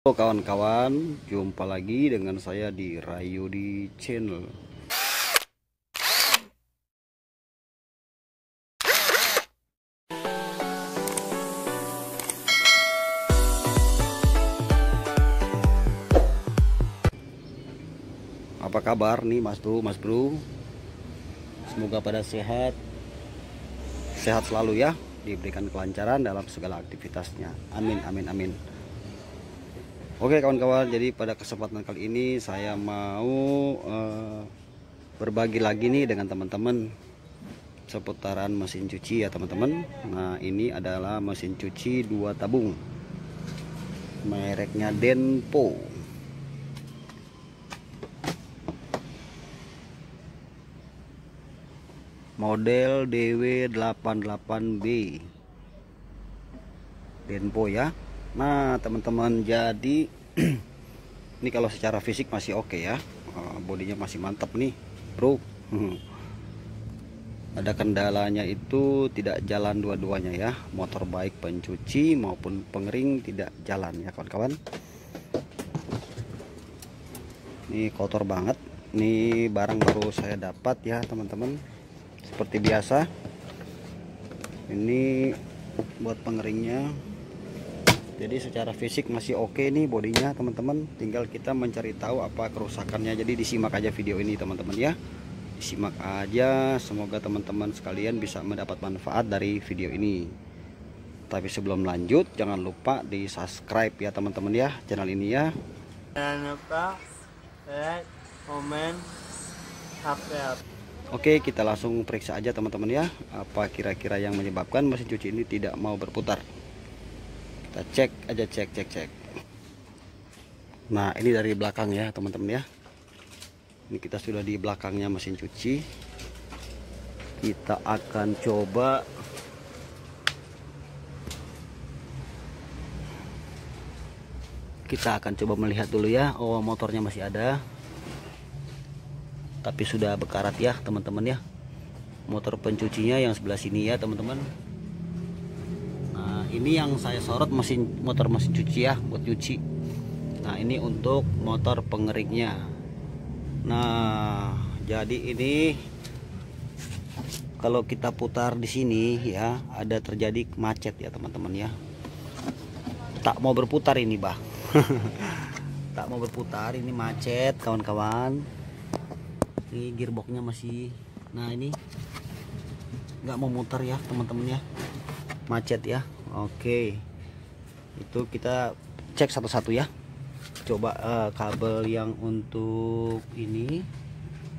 Halo kawan-kawan, jumpa lagi dengan saya di Rayudi Channel. Apa kabar nih Mas Bro? Semoga pada sehat selalu ya, diberikan kelancaran dalam segala aktivitasnya. Amin amin amin. Oke kawan-kawan, jadi pada kesempatan kali ini saya mau berbagi lagi nih dengan teman-teman seputaran mesin cuci ya teman-teman. Nah, ini adalah mesin cuci 2 tabung, mereknya Denpo, model DW88B Denpo ya. Nah teman-teman, jadi ini kalau secara fisik masih oke ya, bodinya masih mantap nih bro. Ada kendalanya itu tidak jalan dua-duanya ya, motor baik pencuci maupun pengering tidak jalan ya kawan-kawan. Ini kotor banget, ini barang baru saya dapat ya teman-teman. Seperti biasa, ini buat pengeringnya. Jadi secara fisik masih oke nih bodinya teman-teman, tinggal kita mencari tahu apa kerusakannya. Jadi disimak aja video ini teman-teman ya, disimak aja, semoga teman-teman sekalian bisa mendapat manfaat dari video ini. Tapi sebelum lanjut, jangan lupa di subscribe ya teman-teman ya channel ini ya. Jangan lupa like, komen, subscribe. Oke, kita langsung periksa aja teman-teman ya, apa kira-kira yang menyebabkan mesin cuci ini tidak mau berputar. Kita cek aja, cek. Nah, ini dari belakang ya teman-teman ya. Ini kita sudah di belakangnya mesin cuci. Kita akan coba melihat dulu ya. Oh, motornya masih ada, tapi sudah berkarat ya teman-teman ya. Motor pencucinya yang sebelah sini ya teman-teman. Nah, ini yang saya sorot motor mesin cuci ya, buat cuci. Nah, ini untuk motor pengeringnya. Nah, jadi ini kalau kita putar di sini ya, ada terjadi macet ya teman-teman ya. Tak mau berputar ini bah. Tak mau berputar, ini macet kawan-kawan. Ini gearboxnya masih, nah ini nggak mau muter ya teman-teman ya, macet ya. Oke, itu kita cek satu-satu ya. Coba kabel yang untuk ini,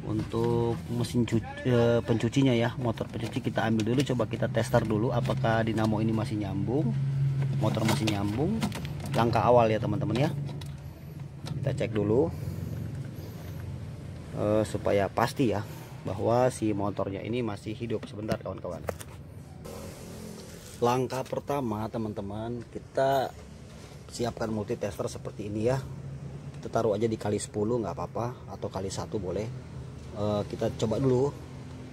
untuk mesin pencucinya ya, motor pencuci kita ambil dulu. Coba kita tester dulu apakah dinamo ini masih nyambung, motor masih nyambung. Langkah awal ya teman-teman ya, kita cek dulu supaya pasti ya bahwa si motornya ini masih hidup. Sebentar kawan-kawan. Langkah pertama teman-teman, kita siapkan multitester seperti ini ya. Kita taruh aja dikali 10 nggak apa-apa, atau kali 1 boleh. Kita coba dulu.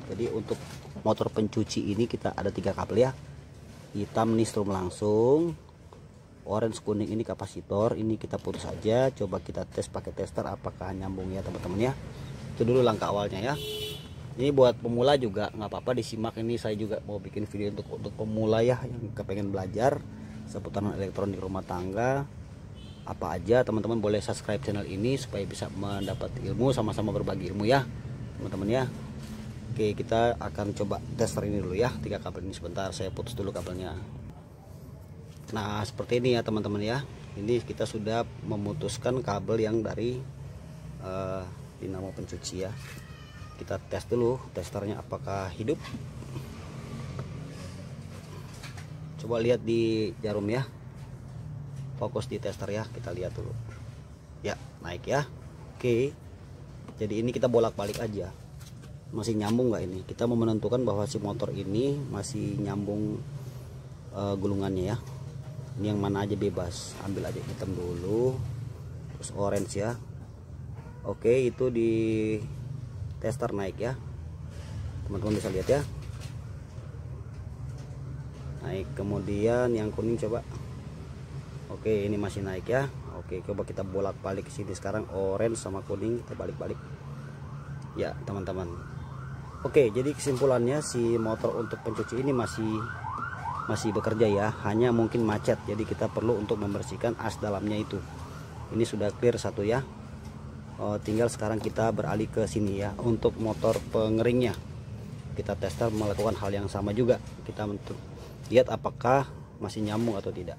Jadi untuk motor pencuci ini kita ada 3 kabel ya. Hitam nih strum langsung, orange kuning ini kapasitor. Ini kita putus saja, coba kita tes pakai tester apakah nyambung ya teman-teman ya. Itu dulu langkah awalnya ya. Ini buat pemula juga nggak apa-apa disimak. Ini saya juga mau bikin video untuk pemula ya, yang kepengen belajar seputaran elektronik rumah tangga apa aja. Teman-teman boleh subscribe channel ini supaya bisa mendapat ilmu, sama-sama berbagi ilmu ya teman-teman ya. Oke, kita akan coba tester ini dulu ya, 3 kabel ini. Sebentar, saya putus dulu kabelnya. Nah, seperti ini ya teman-teman ya. Ini kita sudah memutuskan kabel yang dari dinamo pencuci ya. Kita tes dulu testernya apakah hidup. Coba lihat di jarum ya, fokus di tester ya, kita lihat dulu ya, naik ya. Oke, jadi ini kita bolak-balik aja, masih nyambung nggak ini. Kita mau menentukan bahwa si motor ini masih nyambung gulungannya ya. Ini yang mana aja bebas, ambil aja hitam dulu, terus orange ya. Oke, itu di tester naik ya, teman-teman bisa lihat ya, naik. Kemudian yang kuning coba. Oke, ini masih naik ya. Oke, coba kita bolak-balik ke sini sekarang, orange sama kuning kita balik-balik ya teman-teman. Oke, jadi kesimpulannya si motor untuk pencuci ini masih bekerja ya, hanya mungkin macet. Jadi kita perlu untuk membersihkan as dalamnya itu. Ini sudah clear satu ya. Tinggal sekarang kita beralih ke sini ya, untuk motor pengeringnya. Kita tester melakukan hal yang sama juga. Kita lihat apakah masih nyambung atau tidak.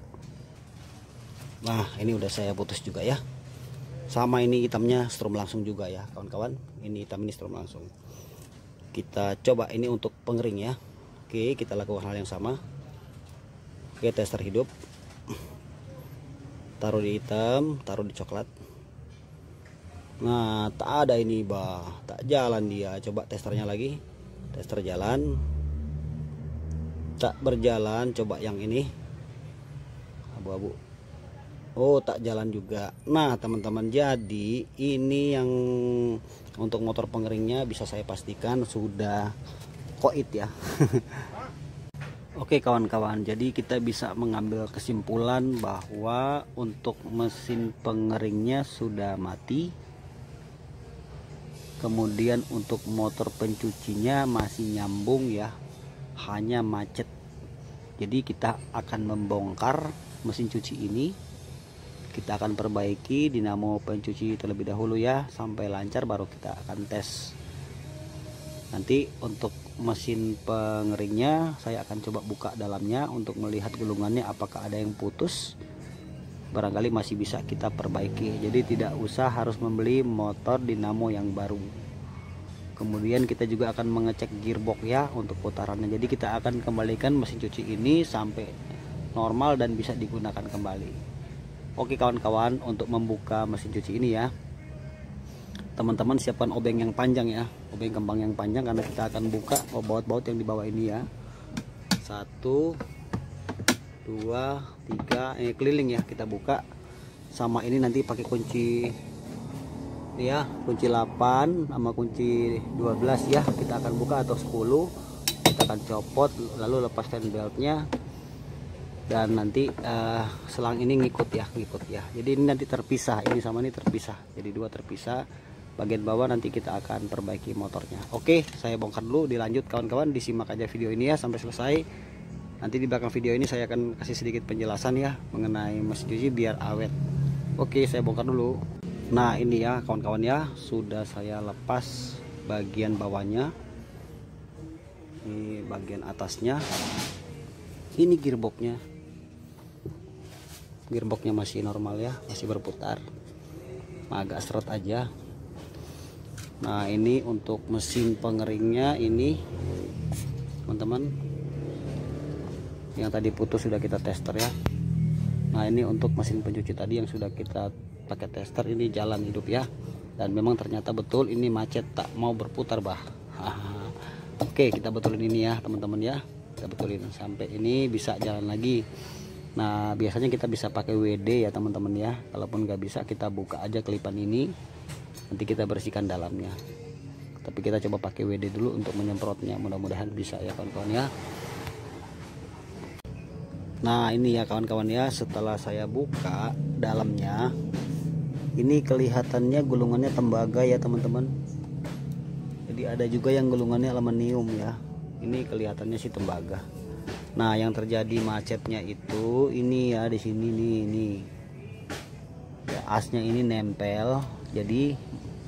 Nah, ini udah saya putus juga ya. Sama ini hitamnya strom langsung juga ya kawan-kawan. Ini hitam, ini strom langsung. Kita coba ini untuk pengering ya. Oke, kita lakukan hal yang sama. Oke, tester hidup. Taruh di hitam, taruh di coklat. Nah, tak ada ini bah, tak jalan dia. Coba testernya lagi. Tester jalan. Tak berjalan, coba yang ini. Abu-abu. Oh, tak jalan juga. Nah teman-teman, jadi ini yang untuk motor pengeringnya bisa saya pastikan sudah koit ya. Oke kawan-kawan, jadi kita bisa mengambil kesimpulan bahwa untuk mesin pengeringnya sudah mati. Kemudian untuk motor pencucinya masih nyambung ya, hanya macet. Jadi kita akan membongkar mesin cuci ini. Kita akan perbaiki dinamo pencuci terlebih dahulu ya, sampai lancar baru kita akan tes. Nanti untuk mesin pengeringnya saya akan coba buka dalamnya untuk melihat gulungannya apakah ada yang putus. Barangkali masih bisa kita perbaiki. Jadi tidak usah harus membeli motor dinamo yang baru. Kemudian kita juga akan mengecek gearbox ya untuk putarannya. Jadi kita akan kembalikan mesin cuci ini sampai normal dan bisa digunakan kembali. Oke kawan-kawan, untuk membuka mesin cuci ini ya, teman-teman siapkan obeng yang panjang ya, obeng kembang yang panjang, karena kita akan buka baut-baut yang di bawah ini ya. 1, 2, 3, keliling ya kita buka. Sama ini nanti pakai kunci ya, kunci 8 sama kunci 12 ya, kita akan buka, atau 10. Kita akan copot lalu lepaskan beltnya. Dan nanti selang ini ngikut ya. Jadi ini nanti terpisah, ini sama ini terpisah, jadi dua terpisah. Bagian bawah nanti kita akan perbaiki motornya. Oke, saya bongkar dulu, dilanjut kawan-kawan, disimak aja video ini ya sampai selesai. Nanti di belakang video ini saya akan kasih sedikit penjelasan ya mengenai mesin cuci biar awet. Oke, saya bongkar dulu. Nah ini ya kawan-kawan ya, sudah saya lepas bagian bawahnya, ini bagian atasnya, ini gearboxnya. Gearboxnya masih normal ya, masih berputar, agak seret aja. Nah ini untuk mesin pengeringnya ini teman-teman, yang tadi putus sudah kita tester ya. Nah ini untuk mesin pencuci tadi yang sudah kita pakai tester, ini jalan hidup ya, dan memang ternyata betul ini macet, tak mau berputar bah. Oke, kita betulin ini ya teman-teman ya, kita betulin sampai ini bisa jalan lagi. Nah biasanya kita bisa pakai WD ya teman-teman ya, kalaupun nggak bisa kita buka aja kelipan ini, nanti kita bersihkan dalamnya. Tapi kita coba pakai WD dulu untuk menyemprotnya, mudah-mudahan bisa ya kawan-kawan ya. Nah ini ya kawan-kawan ya, setelah saya buka dalamnya, ini kelihatannya gulungannya tembaga ya teman-teman. Jadi ada juga yang gulungannya aluminium ya, ini kelihatannya sih tembaga. Nah yang terjadi macetnya itu ini ya, di sini nih ya, asnya ini nempel, jadi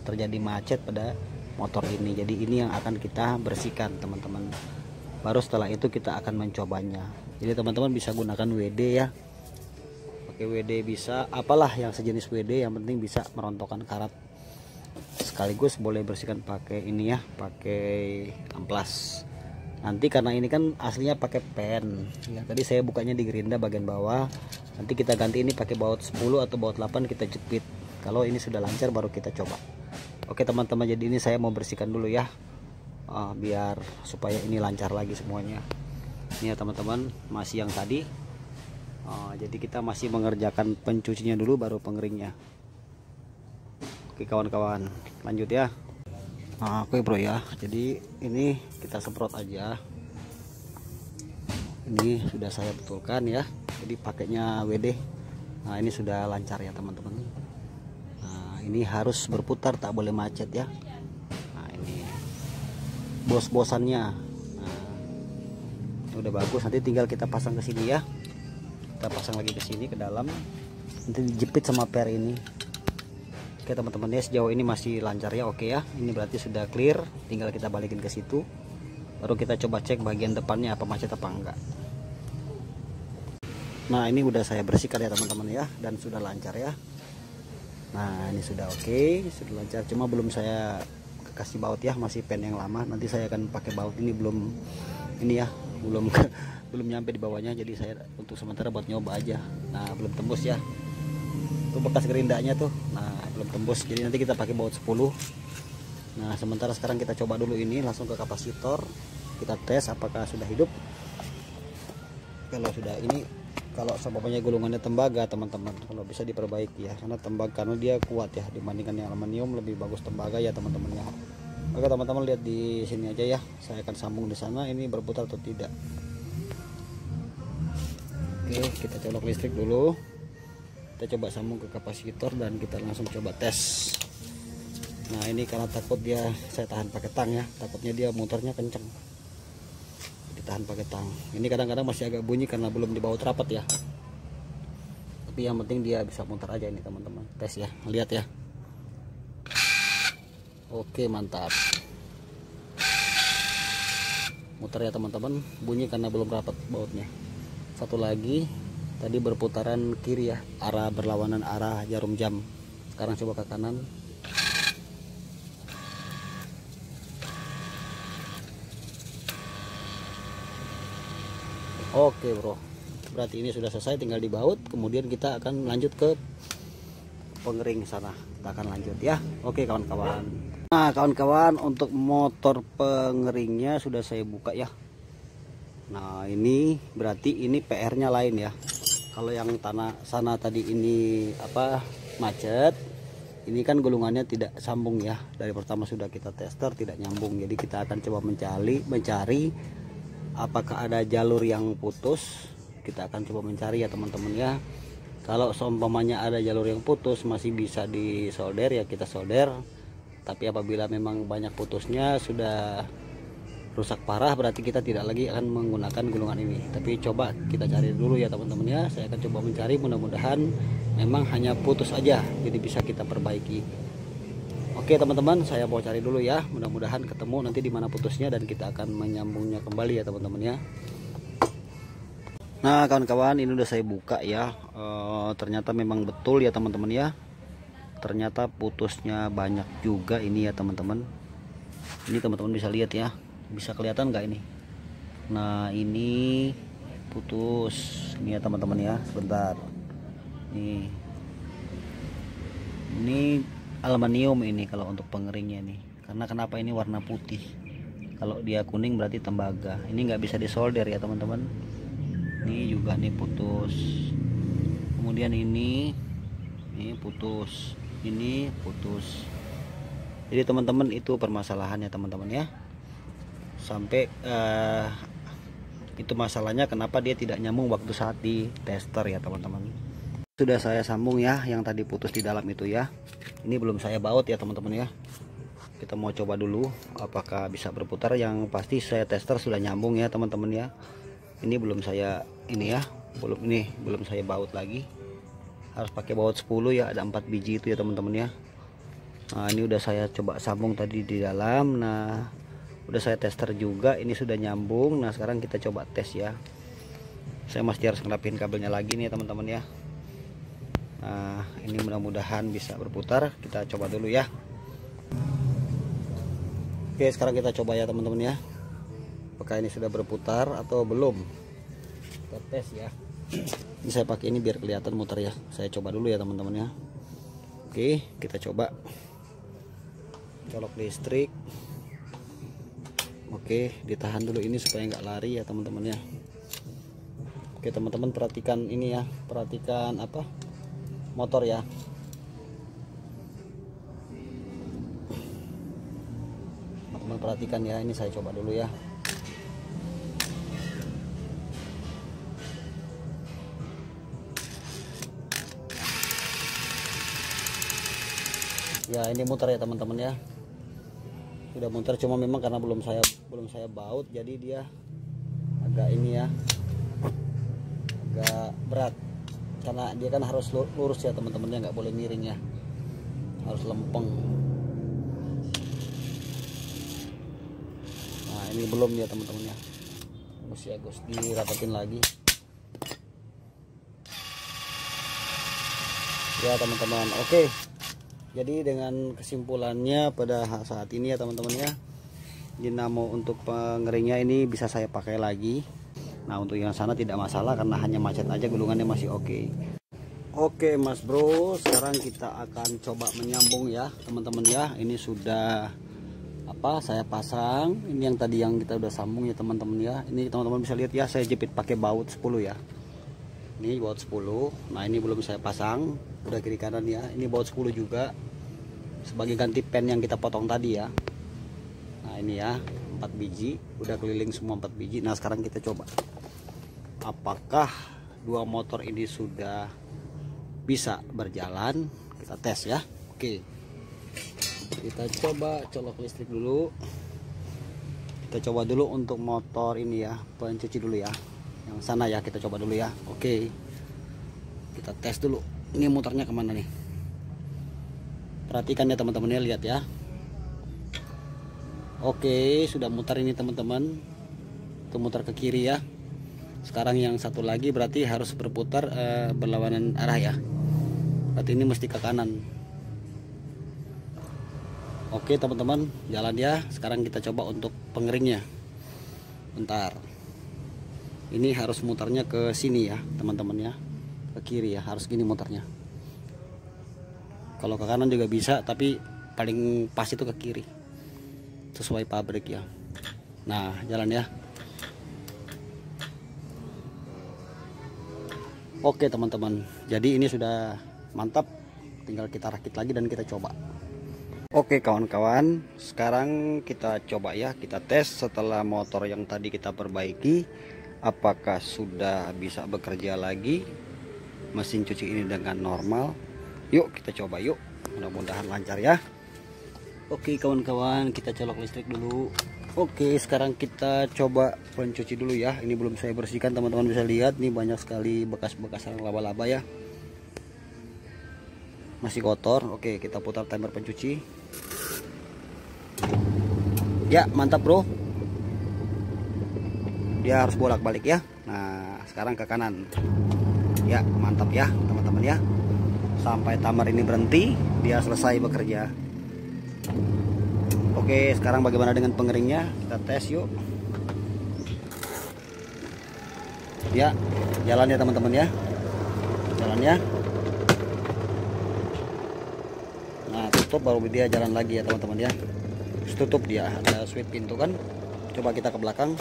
terjadi macet pada motor ini. Jadi ini yang akan kita bersihkan teman-teman, baru setelah itu kita akan mencobanya. Jadi teman-teman bisa gunakan WD ya, pakai WD bisa, apalah yang sejenis WD, yang penting bisa merontokkan karat. Sekaligus boleh bersihkan pakai ini ya, pakai amplas. Nanti karena ini kan aslinya pakai pen ya, tadi saya bukanya di gerinda bagian bawah, nanti kita ganti ini pakai baut 10 atau baut 8, kita jepit. Kalau ini sudah lancar baru kita coba. Oke teman-teman, jadi ini saya mau bersihkan dulu ya, biar supaya ini lancar lagi semuanya. Ini ya teman-teman, masih yang tadi. Jadi kita masih mengerjakan pencucinya dulu baru pengeringnya. Oke kawan-kawan, lanjut ya. Oke bro ya, jadi ini kita semprot aja. Ini sudah saya betulkan ya, jadi pakainya WD Nah ini sudah lancar ya teman-teman. Nah ini harus berputar, tak boleh macet ya. Nah ini bos-bosannya. Nah udah bagus, nanti tinggal kita pasang ke sini ya. Kita pasang lagi ke sini ke dalam, nanti dijepit sama per ini. Oke teman-teman ya, sejauh ini masih lancar ya. Oke ya, ini berarti sudah clear, tinggal kita balikin ke situ, baru kita coba cek bagian depannya apa macet apa enggak. Nah ini udah saya bersihkan ya teman-teman ya, dan sudah lancar ya. Nah ini sudah oke, sudah lancar, cuma belum saya kasih baut ya, masih pen yang lama. Nanti saya akan pakai baut ini, belum ini ya, belum belum nyampe di bawahnya, jadi saya untuk sementara buat nyoba aja. Nah belum tembus ya, itu bekas gerindanya tuh. Nah belum tembus, jadi nanti kita pakai baut 10. Nah sementara sekarang kita coba dulu ini, langsung ke kapasitor, kita tes apakah sudah hidup. Kalau sudah ini, kalau sebabnya gulungannya tembaga teman-teman, kalau bisa diperbaiki ya, karena tembaga karena dia kuat ya dibandingkan yang aluminium, lebih bagus tembaga ya teman-teman ya. Oke teman-teman, lihat di sini aja ya, saya akan sambung di sana, ini berputar atau tidak. Oke, kita colok listrik dulu, kita coba sambung ke kapasitor dan kita langsung coba tes. Nah ini karena takut dia, saya tahan pakai tang ya, takutnya dia motornya kenceng, ditahan pakai tang. Ini kadang-kadang masih agak bunyi karena belum dibaut rapat ya, tapi yang penting dia bisa muter aja ini teman-teman. Tes ya, lihat ya. Oke mantap, muter ya teman-teman, bunyi karena belum rapat bautnya. Satu lagi, tadi berputaran kiri ya, arah berlawanan arah jarum jam. Sekarang coba ke kanan. Oke bro, berarti ini sudah selesai, tinggal dibaut. Kemudian kita akan lanjut ke pengering sana, kita akan lanjut ya. Oke kawan-kawan. Nah kawan-kawan, untuk motor pengeringnya sudah saya buka ya. Nah ini berarti ini PR nya lain ya. Kalau yang tanah sana tadi ini apa macet, ini kan gulungannya tidak sambung ya. Dari pertama sudah kita tester tidak nyambung, jadi kita akan coba mencari apakah ada jalur yang putus. Kita akan coba mencari ya teman-teman ya. Kalau seumpamanya ada jalur yang putus masih bisa disolder ya, kita solder. Tapi apabila memang banyak putusnya, sudah rusak parah, berarti kita tidak lagi akan menggunakan gulungan ini. Tapi coba kita cari dulu ya teman-teman ya. Saya akan coba mencari, mudah-mudahan memang hanya putus aja, jadi bisa kita perbaiki. Oke teman-teman, saya mau cari dulu ya, mudah-mudahan ketemu nanti di mana putusnya dan kita akan menyambungnya kembali ya teman-teman ya. Nah kawan-kawan, ini udah saya buka ya. Ternyata memang betul ya teman-teman ya, ternyata putusnya banyak juga ini ya teman-teman. Ini teman-teman bisa lihat ya, bisa kelihatan nggak ini? Nah ini putus ini ya teman-teman ya. Sebentar, ini aluminium ini kalau untuk pengeringnya nih. Karena kenapa ini warna putih, kalau dia kuning berarti tembaga. Ini nggak bisa disolder ya teman-teman. Ini juga nih putus, kemudian ini putus, ini putus. Jadi teman-teman itu permasalahannya teman-teman ya. Sampai itu masalahnya kenapa dia tidak nyambung waktu saat di tester ya teman-teman. Sudah saya sambung ya yang tadi putus di dalam itu ya. Ini belum saya baut ya teman-teman ya. Kita mau coba dulu apakah bisa berputar. Yang pasti saya tester sudah nyambung ya teman-teman ya. Ini belum saya belum saya baut lagi. Harus pakai baut 10 ya, ada 4 biji itu ya teman-teman ya. Nah ini udah saya coba sambung tadi di dalam. Nah udah saya tester juga, ini sudah nyambung. Nah sekarang kita coba tes ya. Saya masih harus ngelapin kabelnya lagi nih teman-teman ya. Nah ini mudah-mudahan bisa berputar. Kita coba dulu ya. Oke sekarang kita coba ya teman-teman ya, apakah ini sudah berputar atau belum. Kita tes ya. Ini saya pakai ini biar kelihatan muter ya. Saya coba dulu ya teman-teman ya. Oke kita coba colok listrik. Oke ditahan dulu ini supaya nggak lari ya teman-teman ya. Oke teman-teman perhatikan ini ya, perhatikan apa motor ya. Teman-teman perhatikan ya, ini saya coba dulu ya. Ya ini muter ya teman-teman ya, sudah muter, cuma memang karena belum saya baut jadi dia agak ini ya, agak berat karena dia kan harus lurus ya teman-teman ya, nggak boleh miring ya, harus lempeng. Nah ini belum ya teman-teman ya, harus dirapetin lagi ya teman-teman. Oke, jadi dengan kesimpulannya pada saat ini ya teman-teman ya, dinamo untuk pengeringnya ini bisa saya pakai lagi. Nah untuk yang sana tidak masalah karena hanya macet aja, gulungannya masih oke. Oke Mas Bro, sekarang kita akan coba menyambung ya teman-teman ya. Ini sudah saya pasang, ini yang tadi yang kita udah sambung ya teman-teman ya. Ini teman-teman bisa lihat ya, saya jepit pakai baut 10 ya. Ini baut 10. Nah ini belum saya pasang, udah kiri kanan ya. Ini baut 10 juga sebagai ganti pen yang kita potong tadi ya. Nah ini ya 4 biji, udah keliling semua 4 biji. Nah sekarang kita coba apakah dua motor ini sudah bisa berjalan, kita tes ya. Oke, kita coba colok listrik dulu. Kita coba dulu untuk motor ini ya, pencuci dulu ya, yang sana ya, kita coba dulu ya. Oke, kita tes dulu ini motornya kemana nih. Perhatikan ya teman-teman ya, lihat ya. Oke, sudah muter ini teman-teman, itu muter ke kiri ya. Sekarang yang satu lagi berarti harus berputar berlawanan arah ya, berarti ini mesti ke kanan. Oke teman-teman, jalan ya. Sekarang kita coba untuk pengeringnya. Bentar, ini harus mutarnya ke sini ya teman-teman ya, ke kiri ya, harus gini mutarnya. Kalau ke kanan juga bisa, tapi paling pas itu ke kiri sesuai pabrik ya. Nah jalan ya. Oke teman-teman, jadi ini sudah mantap, tinggal kita rakit lagi dan kita coba. Oke kawan-kawan, sekarang kita coba ya, kita tes setelah motor yang tadi kita perbaiki, apakah sudah bisa bekerja lagi mesin cuci ini dengan normal. Yuk kita coba yuk, mudah-mudahan lancar ya. Oke kawan-kawan, kita colok listrik dulu. Oke, sekarang kita coba pencuci dulu ya. Ini belum saya bersihkan, teman-teman bisa lihat nih banyak sekali bekas-bekas laba-laba ya, masih kotor. Oke, kita putar timer pencuci ya. Mantap bro, dia harus bolak-balik ya. Nah sekarang ke kanan ya, mantap ya teman-teman ya, sampai timer ini berhenti dia selesai bekerja. Oke, sekarang bagaimana dengan pengeringnya? Kita tes yuk. Ya, jalan ya teman-teman ya. Jalan ya. Nah, tutup baru dia jalan lagi ya teman-teman ya. Terus tutup dia, ada switch pintu kan. Coba kita ke belakang.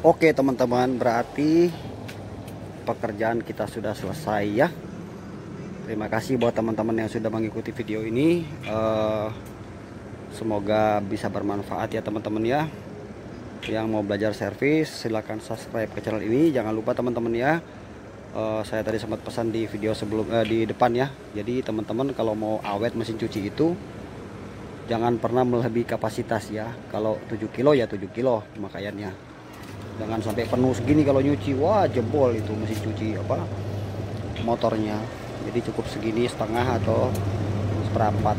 Oke teman-teman, berarti pekerjaan kita sudah selesai ya. Terima kasih buat teman-teman yang sudah mengikuti video ini. Semoga bisa bermanfaat ya teman-teman ya. Yang mau belajar servis silahkan subscribe ke channel ini. Jangan lupa teman-teman ya, saya tadi sempat pesan di video sebelum di depan ya. Jadi teman-teman kalau mau awet mesin cuci itu jangan pernah melebihi kapasitas ya. Kalau 7 kilo ya 7 kilo pemakaiannya. Jangan sampai penuh segini kalau nyuci, wah jebol itu mesin cuci motornya. Jadi cukup segini setengah atau seperempat.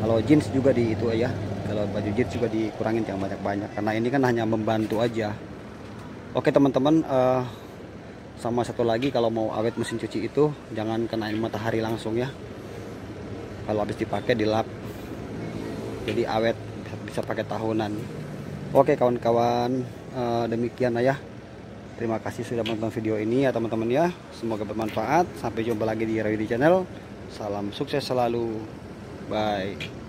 Kalau jeans juga di itu ya, kalau baju jeans juga dikurangin, jangan banyak-banyak karena ini kan hanya membantu aja. Oke teman-teman, sama satu lagi, kalau mau awet mesin cuci itu jangan kenain matahari langsung ya. Kalau habis dipakai dilap, jadi awet, bisa pakai tahunan. Oke kawan-kawan, demikian ya. Terima kasih sudah menonton video ini ya teman-teman ya. Semoga bermanfaat. Sampai jumpa lagi di Rayudi Channel. Salam sukses selalu. Bye.